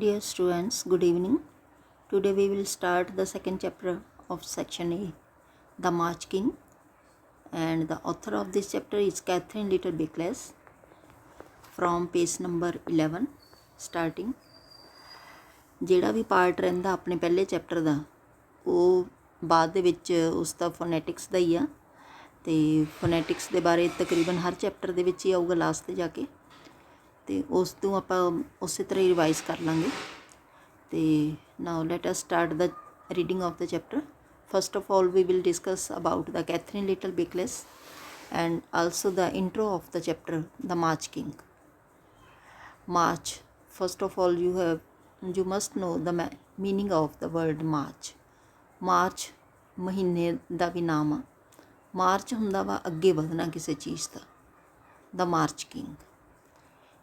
Dear students, good evening. Today we will start the second chapter of section A, The March King, and the author of this chapter is Catherine Little Beckles from page number 11 starting. ਜਿਹੜਾ ਵੀ part ਰਹਿੰਦਾ ਆਪਣੇ ਪਹਿਲੇ chapter ਦਾ ਉਹ ਬਾਅਦ ਦੇ ਵਿੱਚ ਉਸ ਦਾ ਫੋਨੈਟਿਕਸ ਦਾ ਹੀ ਆ ਅਤੇ ਫੋਨੈਟਿਕਸ ਦੇ ਬਾਰੇ ਤਕਰੀਬਨ ਹਰ ਚੈਪਟਰ ਦੇ ਵਿੱਚ ਹੀ ਆਊਗਾ ਲਾਸਟ 'ਤੇ ਜਾ ਕੇ ਅਤੇ ਉਸ ਤੋਂ ਆਪਾਂ ਉਸੇ ਤਰ੍ਹਾਂ ਹੀ ਰਿਵਾਈਜ਼ ਕਰ ਲਾਂਗੇ ਅਤੇ now let us start the reading of the chapter. First of all, we will discuss about the Catherine Little Beckles and also the intro of the chapter, The March King. March. First of all, you must know the meaning of the word March. March ਮਹੀਨੇ ਦਾ ਵੀ ਨਾਮ ਆ. March ਹੁੰਦਾ ਵਾ ਅੱਗੇ ਵਧਣਾ ਕਿਸੇ ਚੀਜ਼ ਦਾ. The March King.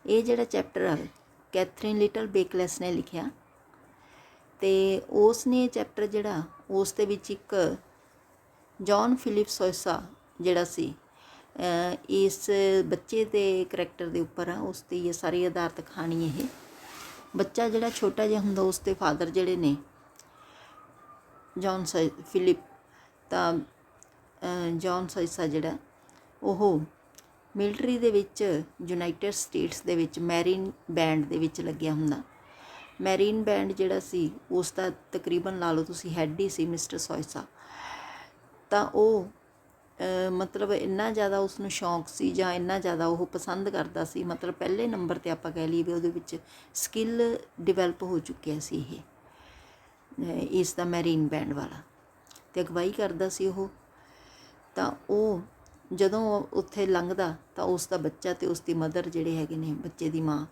ਇਹ ਜਿਹੜਾ ਚੈਪਟਰ ਆ ਕੈਥਰੀਨ ਲਿਟਲ ਬੇਕਲੈਸ ਨੇ ਲਿਖਿਆ ਅਤੇ ਉਸ ਨੇ ਚੈਪਟਰ ਜਿਹੜਾ ਉਸ ਦੇ ਵਿੱਚ ਇੱਕ ਜੌਨ ਫਿਲਿਪ ਸੋਇਸਾ ਜਿਹੜਾ ਸੀ ਇਸ ਬੱਚੇ ਦੇ ਕਰੈਕਟਰ ਦੇ ਉੱਪਰ ਆ. ਉਸ ਦੀ ਇਹ ਸਾਰੀ ਆਧਾਰਿਤ ਕਹਾਣੀ. ਇਹ ਬੱਚਾ ਜਿਹੜਾ ਛੋਟਾ ਜਿਹਾ ਹੁੰਦਾ ਉਸ ਦੇ ਫਾਦਰ ਜਿਹੜੇ ਨੇ ਜੌਨ ਫਿਲਿਪ ਤਾਂ ਜੌਨ ਸੋਇਸਾ ਜਿਹੜਾ ਉਹ ਮਿਲਟਰੀ ਦੇ ਵਿੱਚ ਯੂਨਾਈਟਿਡ ਸਟੇਟਸ ਦੇ ਵਿੱਚ ਮੈਰੀਨ ਬੈਂਡ ਦੇ ਵਿੱਚ ਲੱਗਿਆ ਹੁੰਦਾ. ਮੈਰੀਨ ਬੈਂਡ ਜਿਹੜਾ ਸੀ ਉਸ ਦਾ ਤਕਰੀਬਨ ਲਾ ਲਓ ਤੁਸੀਂ ਹੈਡ ਹੀ ਸੀ ਮਿਸਟਰ ਸੋਇਸਾ. ਤਾਂ ਉਹ ਮਤਲਬ ਇੰਨਾ ਜ਼ਿਆਦਾ ਉਸਨੂੰ ਸ਼ੌਂਕ ਸੀ ਜਾਂ ਇੰਨਾ ਜ਼ਿਆਦਾ ਉਹ ਪਸੰਦ ਕਰਦਾ ਸੀ, ਮਤਲਬ ਪਹਿਲੇ ਨੰਬਰ 'ਤੇ ਆਪਾਂ ਕਹਿ ਲਈਏ ਵੀ ਉਹਦੇ ਵਿੱਚ ਸਕਿੱਲ ਡਿਵੈਲਪ ਹੋ ਚੁੱਕਿਆ ਸੀ ਇਸ ਦਾ ਮੈਰੀਨ ਬੈਂਡ ਵਾਲਾ ਅਤੇ ਅਗਵਾਈ ਕਰਦਾ ਸੀ ਉਹ. ਤਾਂ ਉਹ ਜਦੋਂ ਉੱਥੇ ਲੰਘਦਾ ਤਾਂ ਉਸ ਦਾ ਬੱਚਾ ਅਤੇ ਉਸ ਦੀ ਮਦਰ ਜਿਹੜੇ ਹੈਗੇ ਨੇ ਬੱਚੇ ਦੀ ਮਾਂ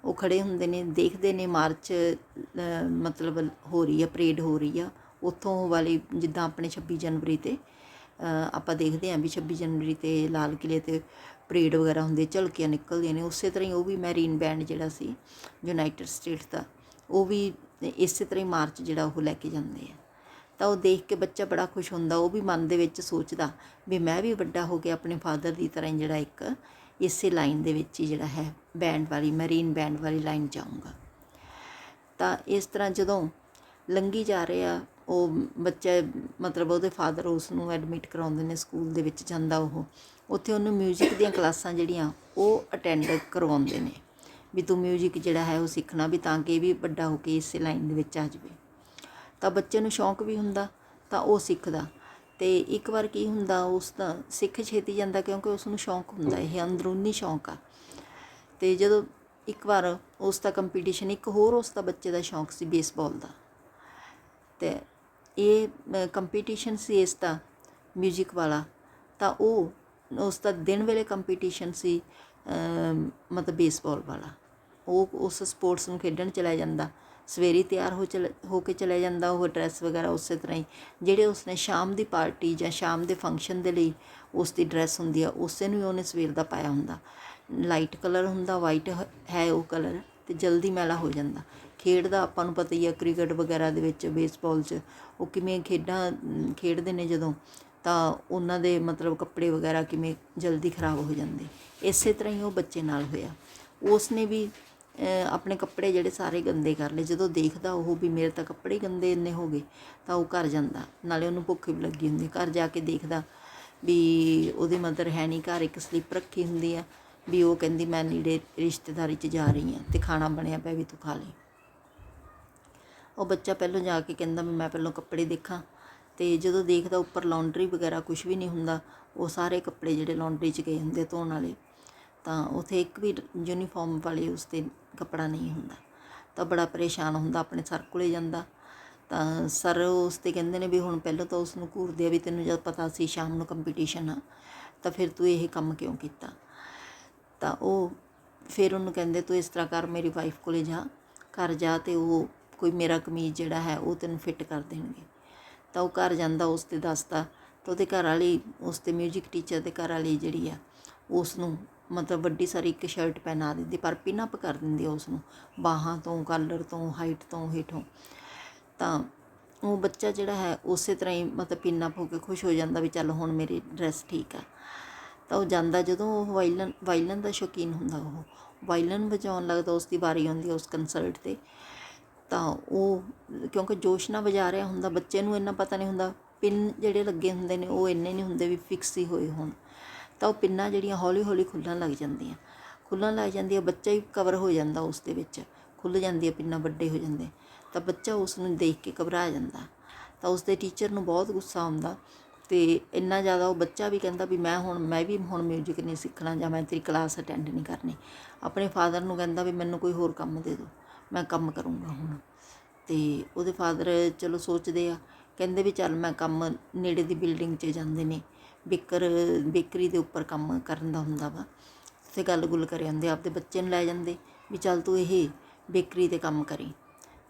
ਉਹ ਖੜ੍ਹੇ ਹੁੰਦੇ ਨੇ, ਦੇਖਦੇ ਨੇ ਮਾਰਚ ਮਤਲਬ ਹੋ ਰਹੀ ਆ, ਪਰੇਡ ਹੋ ਰਹੀ ਆ ਉੱਥੋਂ ਵਾਲੀ ਜਿੱਦਾਂ ਆਪਣੇ 26 ਜਨਵਰੀ 'ਤੇ ਆਪਾਂ ਦੇਖਦੇ ਹਾਂ ਵੀ 26 ਜਨਵਰੀ 'ਤੇ ਲਾਲ ਕਿਲ੍ਹੇ 'ਤੇ ਪਰੇਡ ਵਗੈਰਾ ਹੁੰਦੀ, ਝਲਕੀਆਂ ਨਿਕਲਦੀਆਂ ਨੇ. ਉਸੇ ਤਰ੍ਹਾਂ ਹੀ ਉਹ ਵੀ ਮੈਰੀਨ ਬੈਂਡ ਜਿਹੜਾ ਸੀ ਯੂਨਾਈਟਿਡ ਸਟੇਟਸ ਦਾ ਉਹ ਵੀ ਇਸੇ ਤਰ੍ਹਾਂ ਹੀ ਮਾਰਚ ਜਿਹੜਾ ਉਹ ਲੈ ਕੇ ਜਾਂਦੇ ਆ. ਤਾਂ ਉਹ ਦੇਖ ਕੇ ਬੱਚਾ ਬੜਾ ਖੁਸ਼ ਹੁੰਦਾ. ਉਹ ਵੀ ਮਨ ਦੇ ਵਿੱਚ ਸੋਚਦਾ ਵੀ ਮੈਂ ਵੀ ਵੱਡਾ ਹੋ ਕੇ ਆਪਣੇ ਫਾਦਰ ਦੀ ਤਰ੍ਹਾਂ ਹੀ ਜਿਹੜਾ ਇੱਕ ਇਸੇ ਲਾਈਨ ਦੇ ਵਿੱਚ ਹੀ ਜਿਹੜਾ ਹੈ ਬੈਂਡ ਵਾਲੀ ਮੈਰੀਨ ਬੈਂਡ ਵਾਲੀ ਲਾਈਨ ਜਾਊਂਗਾ. ਤਾਂ ਇਸ ਤਰ੍ਹਾਂ ਜਦੋਂ ਲੰਘੀ ਜਾ ਰਹੇ ਆ ਉਹ ਬੱਚਾ ਮਤਲਬ ਉਹਦੇ ਫਾਦਰ ਉਸ ਨੂੰ ਐਡਮਿਟ ਕਰਾਉਂਦੇ ਨੇ ਸਕੂਲ ਦੇ ਵਿੱਚ ਜਾਂਦਾ. ਉਹ ਉੱਥੇ ਉਹਨੂੰ ਮਿਊਜ਼ਿਕ ਦੀਆਂ ਕਲਾਸਾਂ ਜਿਹੜੀਆਂ ਉਹ ਅਟੈਂਡ ਕਰਵਾਉਂਦੇ ਨੇ ਵੀ ਤੂੰ ਮਿਊਜ਼ਿਕ ਜਿਹੜਾ ਹੈ ਉਹ ਸਿੱਖਣਾ ਵੀ ਤਾਂ ਕਿ ਇਹ ਵੀ ਵੱਡਾ ਹੋ ਕੇ ਇਸੇ ਲਾਈਨ ਦੇ ਵਿੱਚ ਆ ਜਾਵੇ. ਤਾਂ ਬੱਚੇ ਨੂੰ ਸ਼ੌਂਕ ਵੀ ਹੁੰਦਾ ਤਾਂ ਉਹ ਸਿੱਖਦਾ. ਅਤੇ ਇੱਕ ਵਾਰ ਕੀ ਹੁੰਦਾ ਉਸ ਦਾ ਸਿੱਖ ਛੇਤੀ ਜਾਂਦਾ ਕਿਉਂਕਿ ਉਸ ਨੂੰ ਸ਼ੌਂਕ ਹੁੰਦਾ, ਇਹ ਅੰਦਰੂਨੀ ਸ਼ੌਂਕ ਆ. ਅਤੇ ਜਦੋਂ ਇੱਕ ਵਾਰ ਉਸ ਦਾ ਕੰਪੀਟੀਸ਼ਨ ਇੱਕ ਹੋਰ ਉਸ ਦਾ ਬੱਚੇ ਦਾ ਸ਼ੌਂਕ ਸੀ ਬੇਸਬਾਲ ਦਾ ਅਤੇ ਇਹ ਕੰਪੀਟੀਸ਼ਨ ਸੀ ਇਸ ਦਾ ਮਿਊਜ਼ਿਕ ਵਾਲਾ. ਤਾਂ ਉਹ ਉਸ ਦਾ ਦਿਨ ਵੇਲੇ ਕੰਪੀਟੀਸ਼ਨ ਸੀ ਮਤਲਬ ਬੇਸਬਾਲ ਵਾਲਾ. ਉਹ ਉਸ ਸਪੋਰਟਸ ਨੂੰ ਖੇਡਣ ਚਲਾ ਜਾਂਦਾ, ਸਵੇਰੇ ਤਿਆਰ ਹੋ ਕੇ ਚਲਿਆ ਜਾਂਦਾ. ਉਹ ਡਰੈਸ ਵਗੈਰਾ ਉਸੇ ਤਰ੍ਹਾਂ ਹੀ ਜਿਹੜੇ ਉਸਨੇ ਸ਼ਾਮ ਦੀ ਪਾਰਟੀ ਜਾਂ ਸ਼ਾਮ ਦੇ ਫੰਕਸ਼ਨ ਦੇ ਲਈ ਉਸ ਦੀ ਡਰੈਸ ਹੁੰਦੀ ਆ ਉਸੇ ਨੂੰ ਹੀ ਉਹਨੇ ਸਵੇਰ ਦਾ ਪਾਇਆ ਹੁੰਦਾ. ਲਾਈਟ ਕਲਰ ਹੁੰਦਾ, ਵਾਈਟ ਹੈ ਉਹ ਕਲਰ ਅਤੇ ਜਲਦੀ ਮੈਲਾ ਹੋ ਜਾਂਦਾ. ਖੇਡਦਾ ਆਪਾਂ ਨੂੰ ਪਤਾ ਹੀ ਆ ਕ੍ਰਿਕਟ ਵਗੈਰਾ ਦੇ ਵਿੱਚ ਬੇਸਬਾਲ 'ਚ ਉਹ ਕਿਵੇਂ ਖੇਡਾਂ ਖੇਡਦੇ ਨੇ ਜਦੋਂ ਤਾਂ ਉਹਨਾਂ ਦੇ ਮਤਲਬ ਕੱਪੜੇ ਵਗੈਰਾ ਕਿਵੇਂ ਜਲਦੀ ਖਰਾਬ ਹੋ ਜਾਂਦੇ. ਇਸੇ ਤਰ੍ਹਾਂ ਹੀ ਉਹ ਬੱਚੇ ਨਾਲ ਹੋਇਆ. ਉਸ ਨੇ ਵੀ ਆਪਣੇ ਕੱਪੜੇ ਜਿਹੜੇ ਸਾਰੇ ਗੰਦੇ ਕਰ ਲਏ. ਜਦੋਂ ਦੇਖਦਾ ਉਹ ਵੀ ਮੇਰੇ ਤਾਂ ਕੱਪੜੇ ਗੰਦੇ ਇੰਨੇ ਹੋ ਗਏ ਤਾਂ ਉਹ ਘਰ ਜਾਂਦਾ. ਨਾਲੇ ਉਹਨੂੰ ਭੁੱਖ ਵੀ ਲੱਗੀ ਹੁੰਦੀ. ਘਰ ਜਾ ਕੇ ਦੇਖਦਾ ਵੀ ਉਹਦੀ ਮਦਰ ਹੈ ਨਹੀਂ ਘਰ. ਇੱਕ ਸਲਿੱਪ ਰੱਖੀ ਹੁੰਦੀ ਆ ਵੀ ਉਹ ਕਹਿੰਦੀ ਮੈਂ ਨੇੜੇ ਰਿਸ਼ਤੇਦਾਰੀ 'ਚ ਜਾ ਰਹੀ ਹਾਂ ਅਤੇ ਖਾਣਾ ਬਣਿਆ ਪਿਆ ਵੀ ਤੂੰ ਖਾ ਲਈ. ਉਹ ਬੱਚਾ ਪਹਿਲਾਂ ਜਾ ਕੇ ਕਹਿੰਦਾ ਵੀ ਮੈਂ ਪਹਿਲਾਂ ਕੱਪੜੇ ਦੇਖਾਂ. ਅਤੇ ਜਦੋਂ ਦੇਖਦਾ ਉੱਪਰ ਲਾਂਡਰੀ ਵਗੈਰਾ ਕੁਛ ਵੀ ਨਹੀਂ ਹੁੰਦਾ. ਉਹ ਸਾਰੇ ਕੱਪੜੇ ਜਿਹੜੇ ਲਾਂਡਰੀ 'ਚ ਗਏ ਹੁੰਦੇ ਧੋਣ ਵਾਲੇ ਤਾਂ ਉੱਥੇ ਇੱਕ ਵੀ ਯੂਨੀਫਾਰਮ ਵਾਲੇ ਉਸ 'ਤੇ ਕੱਪੜਾ ਨਹੀਂ ਹੁੰਦਾ. ਤਾਂ ਬੜਾ ਪਰੇਸ਼ਾਨ ਹੁੰਦਾ, ਆਪਣੇ ਸਰ ਕੋਲ ਜਾਂਦਾ. ਤਾਂ ਸਰ ਉਸ 'ਤੇ ਕਹਿੰਦੇ ਨੇ ਵੀ ਹੁਣ ਪਹਿਲਾਂ ਤਾਂ ਉਸ ਨੂੰ ਘੂਰਦੇ ਆ ਵੀ ਤੈਨੂੰ ਜਦ ਪਤਾ ਸੀ ਸ਼ਾਮ ਨੂੰ ਕੰਪੀਟੀਸ਼ਨ ਆ ਤਾਂ ਫਿਰ ਤੂੰ ਇਹ ਕੰਮ ਕਿਉਂ ਕੀਤਾ. ਤਾਂ ਉਹ ਫਿਰ ਉਹਨੂੰ ਕਹਿੰਦੇ ਤੂੰ ਇਸ ਤਰ੍ਹਾਂ ਕਰ ਮੇਰੀ ਵਾਈਫ ਕੋਲ ਜਾ, ਘਰ ਜਾ ਅਤੇ ਉਹ ਕੋਈ ਮੇਰਾ ਕਮੀਜ਼ ਜਿਹੜਾ ਹੈ ਉਹ ਤੈਨੂੰ ਫਿੱਟ ਕਰ ਦੇਣਗੇ. ਤਾਂ ਉਹ ਘਰ ਜਾਂਦਾ, ਉਸ 'ਤੇ ਦੱਸਦਾ ਤਾਂ ਉਹਦੇ ਘਰ ਵਾਲੀ ਉਸ 'ਤੇ ਮਿਊਜ਼ਿਕ ਟੀਚਰ ਦੇ ਘਰ ਵਾਲੀ ਜਿਹੜੀ ਆ ਉਸ ਨੂੰ ਮਤਲਬ ਵੱਡੀ ਸਾਰੀ ਇੱਕ ਸ਼ਰਟ ਪਹਿਨਾ ਦਿੰਦੀ ਪਰ ਪਿਨ ਅਪ ਕਰ ਦਿੰਦੀ ਆ ਉਸ ਨੂੰ ਬਾਹਾਂ ਤੋਂ, ਕਾਲਰ ਤੋਂ, ਹਾਈਟ ਤੋਂ, ਹੇਠੋਂ. ਤਾਂ ਉਹ ਬੱਚਾ ਜਿਹੜਾ ਹੈ ਉਸੇ ਤਰ੍ਹਾਂ ਹੀ ਮਤਲਬ ਪਿਨ ਅਪ ਹੋ ਕੇ ਖੁਸ਼ ਹੋ ਜਾਂਦਾ ਵੀ ਚੱਲ ਹੁਣ ਮੇਰੀ ਡਰੈਸ ਠੀਕ ਆ. ਤਾਂ ਉਹ ਜਾਂਦਾ ਜਦੋਂ ਉਹ ਵਾਇਲਨ ਦਾ ਸ਼ੌਕੀਨ ਹੁੰਦਾ ਵਾਇਲਨ ਵਜਾਉਣ ਲੱਗਦਾ, ਉਸ ਦੀ ਵਾਰੀ ਆਉਂਦੀ ਹੈ ਉਸ ਕੰਸਰਟ 'ਤੇ। ਤਾਂ ਉਹ ਕਿਉਂਕਿ ਜੋਸ਼ ਨਾਲ ਵਜਾ ਰਿਹਾ ਹੁੰਦਾ, ਬੱਚੇ ਨੂੰ ਇੰਨਾ ਪਤਾ ਨਹੀਂ ਹੁੰਦਾ, ਪਿੰਨ ਜਿਹੜੇ ਲੱਗੇ ਹੁੰਦੇ ਨੇ ਉਹ ਇੰਨੇ ਨਹੀਂ ਹੁੰਦੇ ਵੀ ਫਿਕਸ ਹੀ ਹੋਏ ਹੋਣ, ਤਾਂ ਉਹ ਪਿੰਨਾਂ ਜਿਹੜੀਆਂ ਹੌਲੀ ਹੌਲੀ ਖੁੱਲ੍ਹਣ ਲੱਗ ਜਾਂਦੀਆਂ, ਬੱਚਾ ਹੀ ਕਵਰ ਹੋ ਜਾਂਦਾ ਉਸ ਦੇ ਵਿੱਚ, ਖੁੱਲ੍ਹ ਜਾਂਦੀ ਹੈ ਪਿੰਨਾਂ, ਵੱਡੇ ਹੋ ਜਾਂਦੇ, ਤਾਂ ਬੱਚਾ ਉਸ ਨੂੰ ਦੇਖ ਕੇ ਘਬਰਾ ਜਾਂਦਾ। ਤਾਂ ਉਸ ਦੇ ਟੀਚਰ ਨੂੰ ਬਹੁਤ ਗੁੱਸਾ ਆਉਂਦਾ, ਅਤੇ ਇੰਨਾ ਜ਼ਿਆਦਾ ਉਹ ਬੱਚਾ ਵੀ ਕਹਿੰਦਾ ਵੀ ਮੈਂ ਵੀ ਹੁਣ ਮਿਊਜ਼ਿਕ ਨਹੀਂ ਸਿੱਖਣਾ, ਜਾਂ ਮੈਂ ਤੇਰੀ ਕਲਾਸ ਅਟੈਂਡ ਨਹੀਂ ਕਰਨੀ। ਆਪਣੇ ਫਾਦਰ ਨੂੰ ਕਹਿੰਦਾ ਵੀ ਮੈਨੂੰ ਕੋਈ ਹੋਰ ਕੰਮ ਦੇ ਦਿਓ, ਮੈਂ ਕੰਮ ਕਰੂੰਗਾ ਹੁਣ। ਅਤੇ ਉਹਦੇ ਫਾਦਰ ਚਲੋ ਸੋਚਦੇ ਆ, ਕਹਿੰਦੇ ਵੀ ਚੱਲ ਮੈਂ ਕੰਮ ਨੇੜੇ ਦੀ ਬਿਲਡਿੰਗ 'ਚ ਜਾਂਦੇ ਨੇ, ਬੇਕਰੀ ਦੇ ਉੱਪਰ ਕੰਮ ਕਰਨ ਦਾ ਹੁੰਦਾ ਵਾ, ਉੱਥੇ ਗੱਲ ਗੁੱਲ ਕਰੇ ਆਉਂਦੇ, ਆਪਦੇ ਬੱਚੇ ਨੂੰ ਲੈ ਜਾਂਦੇ ਵੀ ਚੱਲ ਤੂੰ ਇਹ ਬੇਕਰੀ 'ਤੇ ਕੰਮ ਕਰੀ।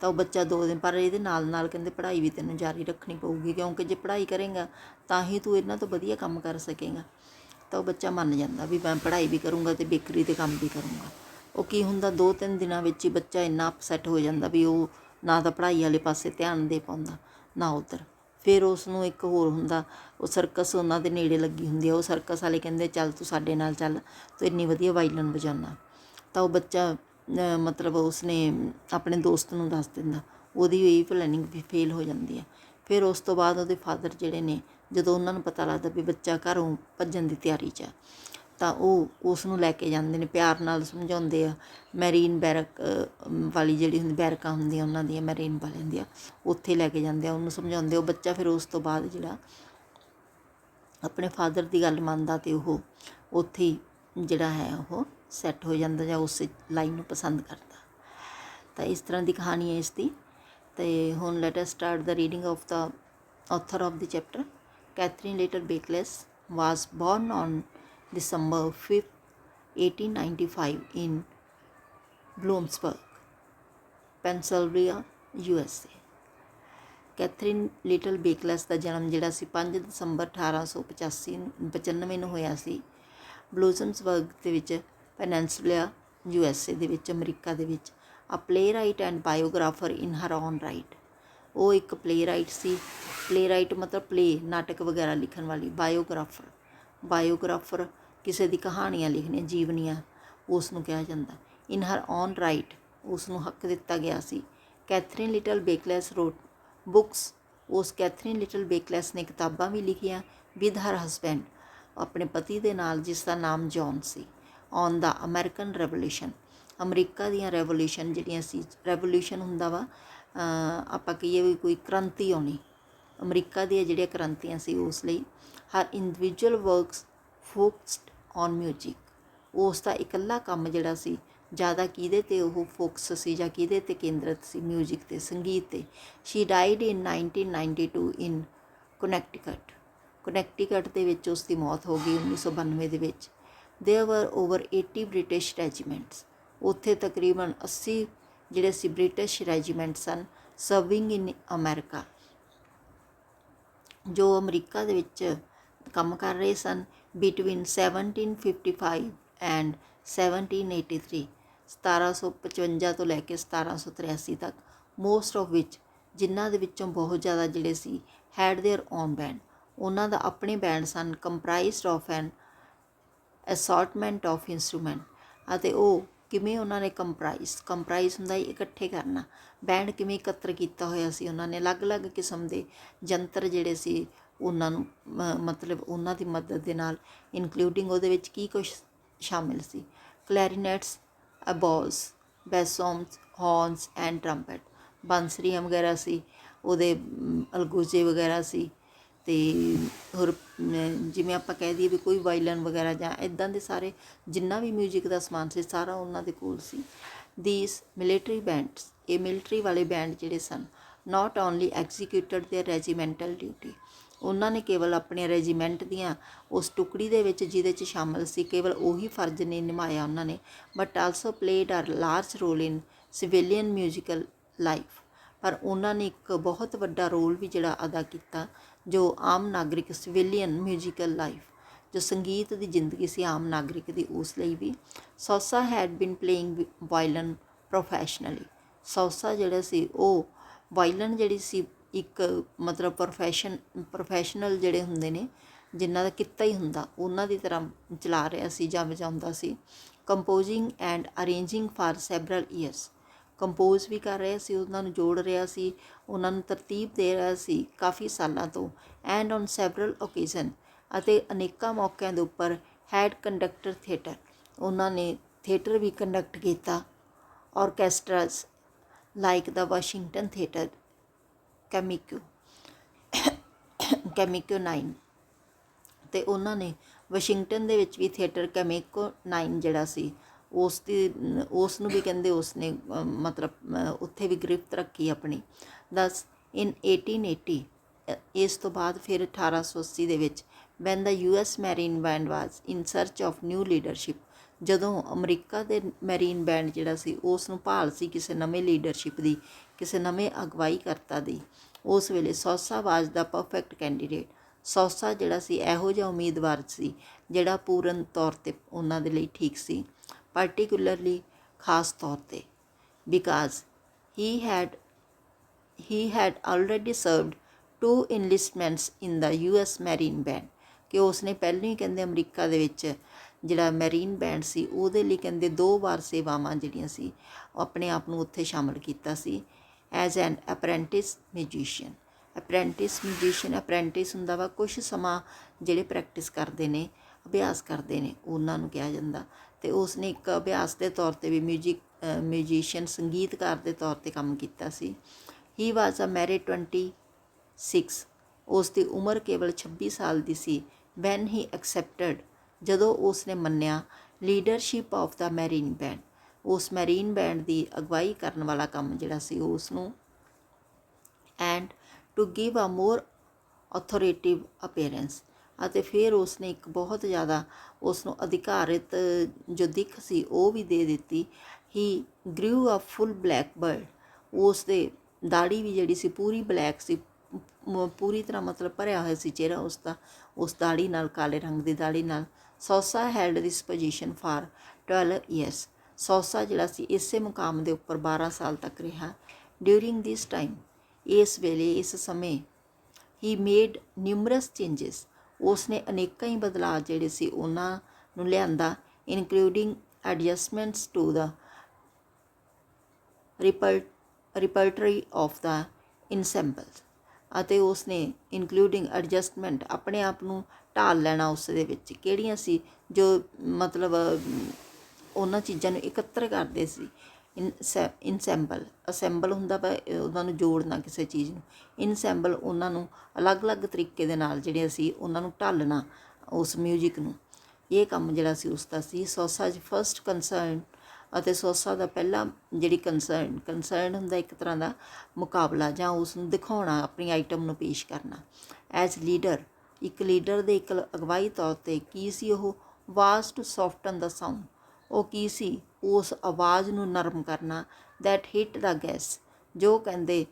ਤਾਂ ਉਹ ਬੱਚਾ 2 ਦਿਨ, ਪਰ ਇਹਦੇ ਨਾਲ ਕਹਿੰਦੇ ਪੜ੍ਹਾਈ ਵੀ ਤੈਨੂੰ ਜਾਰੀ ਰੱਖਣੀ ਪਊਗੀ, ਕਿਉਂਕਿ ਜੇ ਪੜ੍ਹਾਈ ਕਰੇਂਗਾ ਤਾਂ ਹੀ ਤੂੰ ਇਹਨਾਂ ਤੋਂ ਵਧੀਆ ਕੰਮ ਕਰ ਸਕੇਂਗਾ। ਤਾਂ ਉਹ ਬੱਚਾ ਮੰਨ ਜਾਂਦਾ ਵੀ ਮੈਂ ਪੜ੍ਹਾਈ ਵੀ ਕਰੂੰਗਾ ਅਤੇ ਬੇਕਰੀ 'ਤੇ ਕੰਮ ਵੀ ਕਰੂੰਗਾ। ਉਹ ਕੀ ਹੁੰਦਾ, 2-3 ਦਿਨਾਂ ਵਿੱਚ ਹੀ ਬੱਚਾ ਇੰਨਾ ਅਪਸੈਟ ਹੋ ਜਾਂਦਾ ਵੀ ਉਹ ਨਾ ਤਾਂ ਪੜ੍ਹਾਈ ਵਾਲੇ ਪਾਸੇ ਧਿਆਨ ਦੇ ਪਾਉਂਦਾ, ਨਾ ਉੱਧਰ। ਫਿਰ ਉਸ ਨੂੰ ਇੱਕ ਹੋਰ ਹੁੰਦਾ, ਉਹ ਸਰਕਸ ਉਹਨਾਂ ਦੇ ਨੇੜੇ ਲੱਗੀ ਹੁੰਦੀ ਆ, ਉਹ ਸਰਕਸ ਵਾਲੇ ਕਹਿੰਦੇ ਚੱਲ ਤੂੰ ਸਾਡੇ ਨਾਲ ਚੱਲ, ਤੂੰ ਇੰਨੀ ਵਧੀਆ ਵਾਇਲਨ ਵਜਾਉਂਦਾ। ਤਾਂ ਉਹ ਬੱਚਾ ਮਤਲਬ ਉਸਨੇ ਆਪਣੇ ਦੋਸਤ ਨੂੰ ਦੱਸ ਦਿੰਦਾ, ਉਹਦੀ ਇਹ ਪਲੈਨਿੰਗ ਵੀ ਫੇਲ ਹੋ ਜਾਂਦੀ ਆ। ਫਿਰ ਉਸ ਤੋਂ ਬਾਅਦ ਉਹਦੇ ਫਾਦਰ ਜਿਹੜੇ ਨੇ, ਜਦੋਂ ਉਹਨਾਂ ਨੂੰ ਪਤਾ ਲੱਗਦਾ ਵੀ ਬੱਚਾ ਘਰੋਂ ਭੱਜਣ ਦੀ ਤਿਆਰੀ 'ਚ ਆ, ਤਾਂ ਉਹ ਉਸ ਨੂੰ ਲੈ ਕੇ ਜਾਂਦੇ ਨੇ, ਪਿਆਰ ਨਾਲ ਸਮਝਾਉਂਦੇ ਆ। ਮੈਰੀਨ ਬੈਰਕ ਵਾਲੀ ਜਿਹੜੀ ਬੈਰਕਾਂ ਹੁੰਦੀਆਂ ਉਹਨਾਂ ਦੀਆਂ, ਮੈਰੀਨ ਵਾਲਿਆਂ ਦੀਆਂ, ਉੱਥੇ ਲੈ ਕੇ ਜਾਂਦੇ ਆ, ਉਹਨੂੰ ਸਮਝਾਉਂਦੇ। ਉਹ ਬੱਚਾ ਫਿਰ ਉਸ ਤੋਂ ਬਾਅਦ ਜਿਹੜਾ ਆਪਣੇ ਫਾਦਰ ਦੀ ਗੱਲ ਮੰਨਦਾ, ਅਤੇ ਉਹ ਉੱਥੇ ਹੀ ਜਿਹੜਾ ਹੈ ਉਹ ਸੈੱਟ ਹੋ ਜਾਂਦਾ, ਜਾਂ ਉਸ ਲਾਈਨ ਨੂੰ ਪਸੰਦ ਕਰਦਾ। ਤਾਂ ਇਸ ਤਰ੍ਹਾਂ ਦੀ ਕਹਾਣੀ ਹੈ ਇਸ ਦੀ। ਅਤੇ ਹੁਣ light us start the reading of the author of the chapter. Catherine Littell Bakeless was born on December 5, 1895 in Bloomsburg, Pennsylvania, USA. Katherine Little Bakeless ਦਾ ਜਨਮ ਜਿਹੜਾ ਸੀ 5 ਦਸੰਬਰ 1895 ਨੂੰ ਹੋਇਆ ਸੀ, ਬਲੂਜ਼ਮਸਬਰਗ ਦੇ ਵਿੱਚ, ਪੈਨੈਂਸੂਲਾ, USA ਦੇ ਵਿੱਚ, ਅਮਰੀਕਾ ਦੇ ਵਿੱਚ। A playwright and biographer in her own right. ਉਹ ਇੱਕ ਪਲੇ ਰਾਈਟ ਸੀ, ਪਲੇ ਰਾਈਟ ਮਤਲਬ ਪਲੇ, ਨਾਟਕ ਵਗੈਰਾ ਲਿਖਣ ਵਾਲੀ। ਬਾਇਓਗ੍ਰਾਫਰ ਕਿਸੇ ਦੀ ਕਹਾਣੀਆਂ ਲਿਖਣੀਆਂ, ਜੀਵਨੀਆਂ, ਉਸ ਨੂੰ ਕਿਹਾ ਜਾਂਦਾ। ਇਨ ਹਰ ਓਨ ਰਾਈਟ, ਉਸ ਨੂੰ ਹੱਕ ਦਿੱਤਾ ਗਿਆ ਸੀ। ਕੈਥਰੀਨ ਲਿਟਲ ਬੇਕਲੈਸ ਰੋਟ ਬੁੱਕਸ, ਉਸ ਕੈਥਰੀਨ ਲਿਟਲ ਬੇਕਲੈਸ ਨੇ ਕਿਤਾਬਾਂ ਵੀ ਲਿਖੀਆਂ, ਵਿਦ ਹਰ ਹਸਬੈਂਡ, ਆਪਣੇ ਪਤੀ ਦੇ ਨਾਲ, ਜਿਸ ਦਾ ਨਾਮ ਜੌਨ ਸੀ। On the American revolution, America ਦੀਆਂ ਰੈਵੋਲਿਊਸ਼ਨ ਜਿਹੜੀਆਂ ਸੀ, ਰੈਵੋਲਿਊਸ਼ਨ ਹੁੰਦਾ ਵਾ ਆਪਾਂ ਕਹੀਏ ਵੀ ਕੋਈ ਕ੍ਰਾਂਤੀ ਆਉਣੀ, ਅਮਰੀਕਾ ਦੀਆਂ ਜਿਹੜੀਆਂ ਕ੍ਰਾਂਤੀਆਂ ਸੀ ਉਸ ਲਈ। Her individual works focused on music, ਉਸ ਦਾ ਇਕੱਲਾ ਕੰਮ ਜਿਹੜਾ ਸੀ ਜ਼ਿਆਦਾ ਕਿਹਦੇ 'ਤੇ ਉਹ ਫੋਕਸ ਸੀ, ਜਾਂ ਕਿਹਦੇ 'ਤੇ ਕੇਂਦਰਿਤ ਸੀ, ਮਿਊਜ਼ਿਕ 'ਤੇ, ਸੰਗੀਤ 'ਤੇ। ਸ਼ੀ ਡਾਈਡ ਇਨ 1992 ਇਨ ਕੋਨੈਕਟੀਕਟ ਦੇ ਵਿੱਚ ਉਸ ਦੀ ਮੌਤ ਹੋ ਗਈ 1992 ਦੇ ਵਿੱਚ। ਦੇਅਰ ਵਰ ਓਵਰ 80 ਬ੍ਰਿਟਿਸ਼ ਰੈਜੀਮੈਂਟਸ, ਉੱਥੇ ਤਕਰੀਬਨ 80 ਜਿਹੜੇ ਸੀ ਬ੍ਰਿਟਿਸ਼ ਰੈਜੀਮੈਂਟ ਸਨ, ਸਰਵਿੰਗ ਇਨ ਅਮਰੀਕਾ, ਜੋ ਅਮਰੀਕਾ ਦੇ ਵਿੱਚ ਕੰਮ ਕਰ ਰਹੇ ਸਨ। ਬਿਟਵੀਨ 1755 ਐਂਡ 1783, 1755 ਤੋਂ ਲੈ ਕੇ 1783 ਤੱਕ। ਮੋਸਟ ਆਫ ਵਿਚ, ਜਿਨ੍ਹਾਂ ਦੇ ਵਿੱਚੋਂ ਬਹੁਤ ਜ਼ਿਆਦਾ ਜਿਹੜੇ ਸੀ, ਹੈਡ ਦੇਅਰ ਓਨ ਬੈਂਡ, ਉਹਨਾਂ ਦਾ ਆਪਣੇ ਬੈਂਡ ਸਨ। Comprised of an assortment of instrument, ਅਤੇ ਉਹ ਕਿਵੇਂ ਉਹਨਾਂ ਨੇ ਕੰਪਰਾਈਜ਼ ਹੁੰਦਾ ਇਕੱਠੇ ਕਰਨਾ, ਬੈਂਡ ਕਿਵੇਂ ਇਕੱਤਰ ਕੀਤਾ ਹੋਇਆ ਸੀ ਉਹਨਾਂ ਨੇ, ਅਲੱਗ-ਅਲੱਗ ਕਿਸਮ ਦੇ ਯੰਤਰ ਜਿਹੜੇ ਸੀ ਉਹਨਾਂ ਨੂੰ ਮਤਲਬ ਉਹਨਾਂ ਦੀ ਮਦਦ ਦੇ ਨਾਲ, ਇਨਕਲੂਡਿੰਗ ਉਹਦੇ ਵਿੱਚ ਕੀ ਕੁਛ ਸ਼ਾਮਿਲ ਸੀ, ਕਲੈਰੀਨੈਟਸ, ਅਬੋਜ਼, ਬੈਸੋਮਸ, ਹੌਰਨਸ ਐਂਡ ਟਰੰਪਟ, ਬਾਂਸਰੀਆਂ ਵਗੈਰਾ ਸੀ, ਉਹਦੇ ਅਲਗੋਜ਼ੇ ਵਗੈਰਾ ਸੀ। ਅਤੇ ਹੋਰ ਜਿਵੇਂ ਆਪਾਂ ਕਹਿ ਦਈਏ ਵੀ ਕੋਈ ਵਾਇਲਨ ਵਗੈਰਾ ਜਾਂ ਇੱਦਾਂ ਦੇ ਸਾਰੇ ਜਿੰਨਾ ਵੀ ਮਿਊਜ਼ਿਕ ਦਾ ਸਮਾਨ ਸੀ ਸਾਰਾ ਉਹਨਾਂ ਦੇ ਕੋਲ ਸੀ। ਦੀਸ ਮਿਲਟਰੀ ਬੈਂਡਸ, ਇਹ ਮਿਲਟਰੀ ਵਾਲੇ ਬੈਂਡ ਜਿਹੜੇ ਸਨ, not only executed their regimental duty, ਉਹਨਾਂ ਨੇ ਕੇਵਲ ਆਪਣੇ ਰੈਜੀਮੈਂਟ ਦੀਆਂ ਉਸ ਟੁਕੜੀ ਦੇ ਵਿੱਚ ਜਿਹਦੇ 'ਚ ਸ਼ਾਮਲ ਸੀ, ਕੇਵਲ ਉਹੀ ਫਰਜ਼ ਨਹੀਂ ਨਿਭਾਇਆ ਉਹਨਾਂ ਨੇ, but also played a large role in civilian musical life, ਪਰ ਉਹਨਾਂ ਨੇ ਇੱਕ ਬਹੁਤ ਵੱਡਾ ਰੋਲ ਵੀ ਜਿਹੜਾ ਅਦਾ ਕੀਤਾ, ਜੋ ਆਮ ਨਾਗਰਿਕ, ਸਿਵਿਲੀਅਨ ਮਿਊਜ਼ੀਕਲ ਲਾਈਫ, ਜੋ ਸੰਗੀਤ ਦੀ ਜ਼ਿੰਦਗੀ ਸੀ ਆਮ ਨਾਗਰਿਕ ਦੀ, ਉਸ ਲਈ ਵੀ। ਸੌਸਾ ਹੈਡ ਬਿਨ ਪਲੇਇੰਗ ਵਾਇਲਨ ਪ੍ਰੋਫੈਸ਼ਨਲੀ, ਸੌਸਾ ਜਿਹੜਾ ਸੀ ਉਹ ਵਾਇਲਨ ਜਿਹੜੀ ਸੀ ਇੱਕ ਮਤਲਬ ਪ੍ਰੋਫੈਸ਼ਨਲ ਜਿਹੜੇ ਹੁੰਦੇ ਨੇ, ਜਿਨ੍ਹਾਂ ਦਾ ਕਿੱਤਾ ਹੀ ਹੁੰਦਾ, ਉਹਨਾਂ ਦੀ ਤਰ੍ਹਾਂ ਚਲਾ ਰਿਹਾ ਸੀ ਜਾਂ ਵਜਾਉਂਦਾ ਸੀ। Composing and arranging for several years. Compose ਵੀ ਕਰ ਰਿਹਾ ਸੀ, ਉਹਨਾਂ ਨੂੰ ਜੋੜ ਰਿਹਾ ਸੀ, ਉਹਨਾਂ ਨੂੰ ਤਰਤੀਬ ਦੇ ਰਿਹਾ ਸੀ ਕਾਫੀ ਸਾਲਾਂ ਤੋਂ। ਐਂਡ ਔਨ ਸੈਵਰਲ ਓਕੇਜ਼ਨ, ਅਤੇ ਅਨੇਕਾਂ ਮੌਕਿਆਂ ਦੇ ਉੱਪਰ ਹੈਡ ਕੰਡਕਟਰ ਥੀਏਟਰ, ਉਹਨਾਂ ਨੇ ਥੀਏਟਰ ਵੀ ਕੰਡਕਟ ਕੀਤਾ। ਔਰਕੈਸਟਰਾਸ ਲਾਈਕ ਦਾ ਵਾਸ਼ਿੰਗਟਨ ਥੀਏਟਰ, ਕੈਮਿਕੋ 9, ਅਤੇ ਉਹਨਾਂ ਨੇ ਵਾਸ਼ਿੰਗਟਨ ਦੇ ਵਿੱਚ ਵੀ ਥੀਏਟਰ ਕੈਮਿਕੋ 9 ਜਿਹੜਾ ਸੀ ਉਸ ਨੂੰ ਵੀ ਕਹਿੰਦੇ ਉਸਨੇ ਮਤਲਬ ਉੱਥੇ ਵੀ ਗ੍ਰਿਫਤ ਰੱਖੀ ਆਪਣੀ। ਦਸ ਇਨ 1880, ਇਸ ਤੋਂ ਬਾਅਦ ਫਿਰ 1880 ਦੇ ਵਿੱਚ when the US marine band was in search of new leadership, ਜਦੋਂ ਅਮਰੀਕਾ ਦੇ ਮੈਰੀਨ ਬੈਂਡ ਜਿਹੜਾ ਸੀ ਉਸ ਨੂੰ ਭਾਲ ਸੀ ਕਿਸੇ ਨਵੇਂ ਲੀਡਰਸ਼ਿਪ ਦੀ, ਕਿਸੇ ਨਵੇਂ ਅਗਵਾਈ ਕਰਤਾ ਦੀ, ਉਸ ਵੇਲੇ ਸੌਸਾ ਵਾਜ਼ ਦਾ ਪਰਫੈਕਟ ਕੈਂਡੀਡੇਟ। ਸੌਸਾ ਜਿਹੜਾ ਸੀ ਇਹੋ ਜਿਹਾ ਉਮੀਦਵਾਰ ਸੀ ਜਿਹੜਾ ਪੂਰਨ ਤੌਰ 'ਤੇ ਉਹਨਾਂ ਦੇ ਲਈ ਠੀਕ ਸੀ। ਪਾਰਟੀਕੂਲਰਲੀ ਖਾਸ ਤੌਰ 'ਤੇ because he had already served 2 enlistments in the US marine band, ਕਿ ਉਸਨੇ ਪਹਿਲਾਂ ਹੀ ਕਹਿੰਦੇ ਅਮਰੀਕਾ ਦੇ ਵਿੱਚ ਜਿਹੜਾ ਮੈਰੀਨ ਬੈਂਡ ਸੀ ਉਹਦੇ ਲਈ ਕਹਿੰਦੇ 2 ਵਾਰ ਸੇਵਾਵਾਂ ਜਿਹੜੀਆਂ ਸੀ ਆਪਣੇ ਆਪ ਨੂੰ ਉੱਥੇ ਸ਼ਾਮਲ ਕੀਤਾ ਸੀ। ਐਜ਼ ਐਨ ਅਪਰੈਂਟਿਸ ਮਿਊਜ਼ੀਸ਼ੀਅਨ, ਅਪਰੈਂਟਿਸ ਹੁੰਦਾ ਵਾ ਕੁਛ ਸਮਾਂ ਜਿਹੜੇ ਪ੍ਰੈਕਟਿਸ ਕਰਦੇ ਨੇ, ਅਭਿਆਸ ਕਰਦੇ ਨੇ, ਉਹਨਾਂ ਨੂੰ ਕਿਹਾ ਜਾਂਦਾ। ਅਤੇ ਉਸਨੇ ਇੱਕ ਅਭਿਆਸ ਦੇ ਤੌਰ 'ਤੇ ਵੀ ਮਿਊਜ਼ੀਸ਼ੀਅਨ ਸੰਗੀਤਕਾਰ ਦੇ ਤੌਰ 'ਤੇ ਕੰਮ ਕੀਤਾ ਸੀ। ਹੀ ਵਾਜ਼ ਅ ਮੈਰਿਡ 26, ਉਸ ਦੀ ਉਮਰ ਕੇਵਲ 26 ਸਾਲ ਦੀ ਸੀ। ਵੈਨ ਹੀ ਐਕਸੈਪਟਡ, ਜਦੋਂ ਉਸਨੇ ਮੰਨਿਆ leadership of the marine band, ਉਸ ਮੈਰੀਨ ਬੈਂਡ ਦੀ ਅਗਵਾਈ ਕਰਨ ਵਾਲਾ ਕੰਮ ਜਿਹੜਾ ਸੀ ਉਸ ਨੂੰ। And to give a more authoritative appearance, ਅਤੇ ਫਿਰ ਉਸਨੇ ਇੱਕ ਬਹੁਤ ਜ਼ਿਆਦਾ ਉਸ ਨੂੰ ਅਧਿਕਾਰਿਤ ਜੋ ਦਿੱਖ ਸੀ ਉਹ ਵੀ ਦੇ ਦਿੱਤੀ। ਹੀ ਗ੍ਰਿਊ ਅ ਫੁੱਲ ਬਲੈਕ ਬਰਡ, ਉਸ ਦੇ ਦਾੜੀ ਵੀ ਜਿਹੜੀ ਸੀ ਪੂਰੀ ਬਲੈਕ ਸੀ, ਪੂਰੀ ਤਰ੍ਹਾਂ ਮਤਲਬ ਭਰਿਆ ਹੋਇਆ ਸੀ ਚਿਹਰਾ ਉਸਦਾ, ਉਸ ਦਾੜੀ ਨਾਲ, ਕਾਲੇ ਰੰਗ ਦੀ ਦਾੜੀ ਨਾਲ। Sousa held this position for 12 years, Sousa ਜਿਹੜਾ ਸੀ ਇਸੇ ਮੁਕਾਮ ਦੇ ਉੱਪਰ 12 ਸਾਲ ਤੱਕ ਰਿਹਾ। ਡਿਊਰਿੰਗ ਦਿਸ ਟਾਈਮ, ਇਸ ਵੇਲੇ, ਇਸ ਸਮੇਂ, ਹੀ ਮੇਡ ਨਿਊਮਰਸ ਚੇਂਜਿਸ, ਉਸਨੇ ਅਨੇਕਾਂ ਹੀ ਬਦਲਾਅ ਜਿਹੜੇ ਸੀ ਉਹਨਾਂ ਨੂੰ ਲਿਆਂਦਾ। Including adjustments to the repertoire of the ensembles, ਅਤੇ ਉਸਨੇ ਇਨਕਲੂਡਿੰਗ ਐਡਜਸਟਮੈਂਟ ਆਪਣੇ ਆਪ ਨੂੰ ਢਾਲ ਲੈਣਾ ਉਸ ਦੇ ਵਿੱਚ, ਕਿਹੜੀਆਂ ਸੀ ਜੋ ਮਤਲਬ ਉਹਨਾਂ ਚੀਜ਼ਾਂ ਨੂੰ ਇਕੱਤਰ ਕਰਦੇ ਸੀ। ਇਨਸੈਂਬਲ, ਅਸੈਂਬਲ ਹੁੰਦਾ ਵਾ ਉਹਨਾਂ ਨੂੰ ਜੋੜਨਾ ਕਿਸੇ ਚੀਜ਼ ਨੂੰ, ਇਨਸੈਂਬਲ ਉਹਨਾਂ ਨੂੰ ਅਲੱਗ-ਅਲੱਗ ਤਰੀਕੇ ਦੇ ਨਾਲ ਜਿਹੜੇ ਅਸੀਂ ਉਹਨਾਂ ਨੂੰ ਢਾਲਣਾ ਉਸ ਮਿਊਜ਼ਿਕ ਨੂੰ, ਇਹ ਕੰਮ ਜਿਹੜਾ ਸੀ ਉਸਦਾ ਸੀ। ਸੌਸਾ ਫਸਟ ਕੰਸਰਨ, ਅਤੇ ਸੌਸਾ ਦਾ ਪਹਿਲਾ ਜਿਹੜੀ ਕੰਸਰਨ ਹੁੰਦਾ ਇੱਕ ਤਰ੍ਹਾਂ ਦਾ ਮੁਕਾਬਲਾ ਜਾਂ ਉਸ ਨੂੰ ਦਿਖਾਉਣਾ, ਆਪਣੀ ਆਈਟਮ ਨੂੰ ਪੇਸ਼ ਕਰਨਾ। ਐਜ਼ ਲੀਡਰ, ਇੱਕ ਲੀਡਰ ਦੇ ਇੱਕ ਅਗਵਾਈ ਤੌਰ 'ਤੇ ਕੀ ਸੀ ਉਹ? ਵਾਜ਼ ਟੂ ਸੌਫਟਨ ਦਾ ਸਾਊਂਡ, ਉਹ ਕੀ ਸੀ? ਉਸ ਆਵਾਜ਼ ਨੂੰ ਨਰਮ ਕਰਨਾ। ਦੈਟ ਹਿੱਟ ਦਾ ਗੈਸ, ਜੋ ਕਹਿੰਦੇ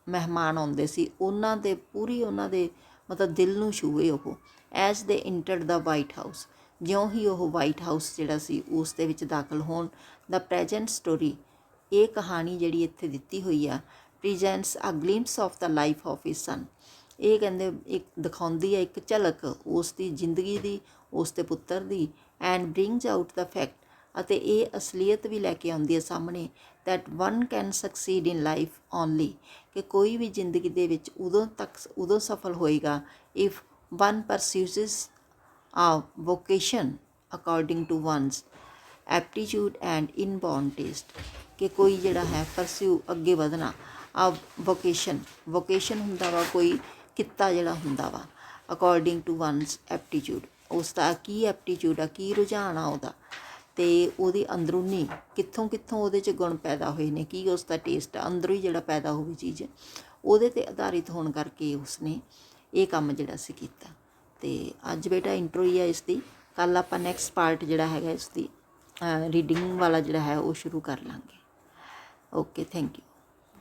ਮਹਿਮਾਨ ਆਉਂਦੇ ਸੀ ਉਹਨਾਂ ਦੇ ਪੂਰੀ ਉਹਨਾਂ ਦੇ ਮਤਲਬ ਦਿਲ ਨੂੰ ਛੂਹੇ ਉਹ। ਐਜ਼ ਦੇ ਇੰਟਰਡ ਦਾ ਵਾਈਟ ਹਾਊਸ, ਜਿਉਂ ਹੀ ਉਹ ਵਾਈਟ ਹਾਊਸ ਜਿਹੜਾ ਸੀ ਉਸ ਦੇ ਵਿੱਚ ਦਾਖਲ ਹੋਣ। ਦਾ ਪ੍ਰੈਜੈਂਟ ਸਟੋਰੀ, ਇਹ ਕਹਾਣੀ ਜਿਹੜੀ ਇੱਥੇ ਦਿੱਤੀ ਹੋਈ ਆ, presents a glimpse of the life of his son, ਇਹ ਕਹਿੰਦੇ ਇੱਕ ਦਿਖਾਉਂਦੀ ਹੈ ਇੱਕ ਝਲਕ ਉਸ ਦੀ ਜ਼ਿੰਦਗੀ ਦੀ, ਉਸ ਦੇ ਪੁੱਤਰ ਦੀ। And brings out the fact, ਅਤੇ ਇਹ ਅਸਲੀਅਤ ਵੀ ਲੈ ਕੇ ਆਉਂਦੀ ਹੈ ਸਾਹਮਣੇ। That one can succeed in life only, ਕਿ ਕੋਈ ਵੀ ਜ਼ਿੰਦਗੀ ਦੇ ਵਿੱਚ ਉਦੋਂ ਸਫਲ ਹੋਏਗਾ if one pursues a vocation according to one's aptitude and inborn taste, ਕਿ ਕੋਈ ਜਿਹੜਾ ਹੈ ਪਰਸਿਊ ਅੱਗੇ ਵਧਣਾ, ਆ ਵੋਕੇਸ਼ਨ ਹੁੰਦਾ ਵਾ ਕੋਈ ਕਿੱਤਾ ਜਿਹੜਾ ਹੁੰਦਾ ਵਾ, ਅਕੋਰਡਿੰਗ ਟੂ ਵਨਸ ਐਪਟੀਚਿਊਡ, ਉਸ ਦਾ ਕੀ ਐਪਟੀਚਿਊਡ ਆ, ਕੀ ਰੁਝਾਨ ਆ ਉਹਦਾ, ਅਤੇ ਉਹਦੀ ਅੰਦਰੂਨੀ ਕਿੱਥੋਂ ਉਹਦੇ 'ਚ ਗੁਣ ਪੈਦਾ ਹੋਏ ਨੇ, ਕੀ ਉਸ ਦਾ ਟੇਸਟ ਆ ਅੰਦਰੋਂ ਹੀ ਜਿਹੜਾ ਪੈਦਾ ਹੋਵੇ ਚੀਜ਼, ਉਹਦੇ 'ਤੇ ਆਧਾਰਿਤ ਹੋਣ ਕਰਕੇ ਉਸਨੇ ਇਹ ਕੰਮ ਜਿਹੜਾ ਸੀ ਕੀਤਾ। ਅਤੇ ਅੱਜ ਬੇਟਾ ਇੰਟਰੋ ਹੀ ਆ ਇਸ ਦੀ, ਕੱਲ੍ਹ ਆਪਾਂ ਨੈਕਸਟ ਪਾਰਟ ਜਿਹੜਾ ਹੈਗਾ ਇਸ ਦੀ ਰੀਡਿੰਗ ਵਾਲਾ ਜਿਹੜਾ ਹੈ ਉਹ ਸ਼ੁਰੂ ਕਰ ਲਾਂਗੇ। Okay, thank you.